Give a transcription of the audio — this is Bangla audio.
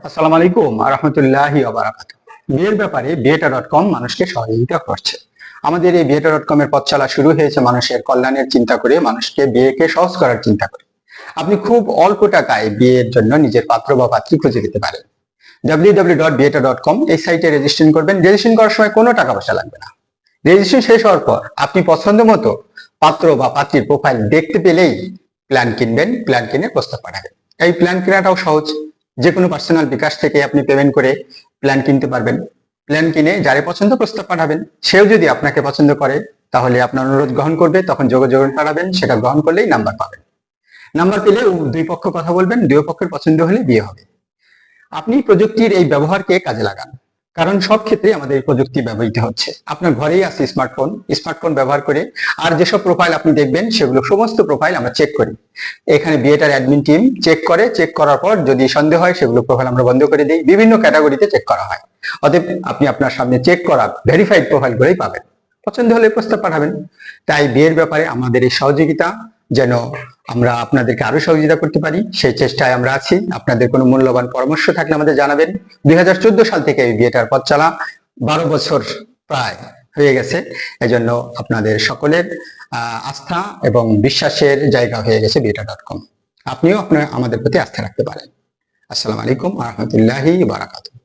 আসসালামু আলাইকুম রহমতুল্লাহি ওয়া বারাকাতুহু। বিয়ের ব্যাপারে বিয়েটা.কম মানুষকে সহযোগিতা করছে। আমাদের এই বিয়েটা.কম এর পথ চলা শুরু হয়েছে মানুষের কল্যাণের চিন্তা করে, মানুষকে বিয়েকে সহজ করার চিন্তা করে। আপনি খুব অল্প টাকায় বিয়ের জন্য নিজের পাত্র বা পাত্রী খুঁজে পেতে পারেন। www.bieta.com এই সাইটে রেজিস্ট্রেশন করবেন। রেজিস্ট্রেশন করার সময় কোনো টাকা পয়সা লাগবে না। রেজিস্ট্রেশন শেষ হওয়ার পর আপনি পছন্দ মতো পাত্র বা পাত্রীর প্রোফাইল দেখতে পেলেই প্ল্যান কিনবেন, প্ল্যান কিনে প্রস্তাব পাঠাবেন। এই প্ল্যান কেনাটাও সহজ। যে কোনো পার্সোনাল বিকাশ থেকে আপনি পেমেন্ট করে প্ল্যান কিনতে পারবেন। প্ল্যান কিনে যারে পছন্দ প্রস্তাব পাঠাবেন। সেও যদি আপনাকে পছন্দ করে তাহলে আপনার অনুরোধ গ্রহণ করবে, তখন যোগাযোগ পাঠাবেন, সেটা গ্রহণ করলেই নাম্বার পাবেন। নাম্বার পেলে দুই পক্ষ কথা বলবেন, দুই পক্ষের পছন্দ হলে বিয়ে হবে। আপনি প্রযুক্তির এই ব্যবহারকে কাজে লাগান, কারণ সব ক্ষেত্রে আমাদের এই প্রযুক্তি ব্যবহৃত হচ্ছে। আপনার ঘরেই আছে স্মার্টফোন, স্মার্টফোন ব্যবহার করে আর যেসব প্রোফাইল আপনি দেখবেন সেগুলো সমস্ত প্রোফাইল আমরা চেক করি। এখানে বিয়েটার অ্যাডমিন টিম চেক করে, চেক করার পর যদি সন্দেহ হয় সেগুলো প্রোফাইল আমরা বন্ধ করে দিই। বিভিন্ন ক্যাটাগরিতে চেক করা হয়। অতএব আপনি আপনার সামনে চেক করা ভেরিফাইড প্রোফাইল গুলোই পাবেন। পছন্দ হলে প্রস্তাব পাঠাবেন। তাই বিয়ের ব্যাপারে আমাদের এই সহযোগিতা যেন আমরা আপনাদেরকে আরো সহযোগিতা করতে পারি, সেই চেষ্টায় আমরা আছি। আপনাদের কোনো মূল্যবান পরামর্শ থাকলে আমাদের জানাবেন। 2014 সাল থেকে এই বিয়েটার পথ চলা 12 বছর প্রায় হয়ে গেছে। এজন্য আপনাদের সকলের আস্থা এবং বিশ্বাসের জায়গা হয়ে গেছে বিয়েটা.কম। আপনিও আমাদের প্রতি আস্থা রাখতে পারেন। আসসালামু আলাইকুম রহমতুল্লাহি বারাকাতুহু।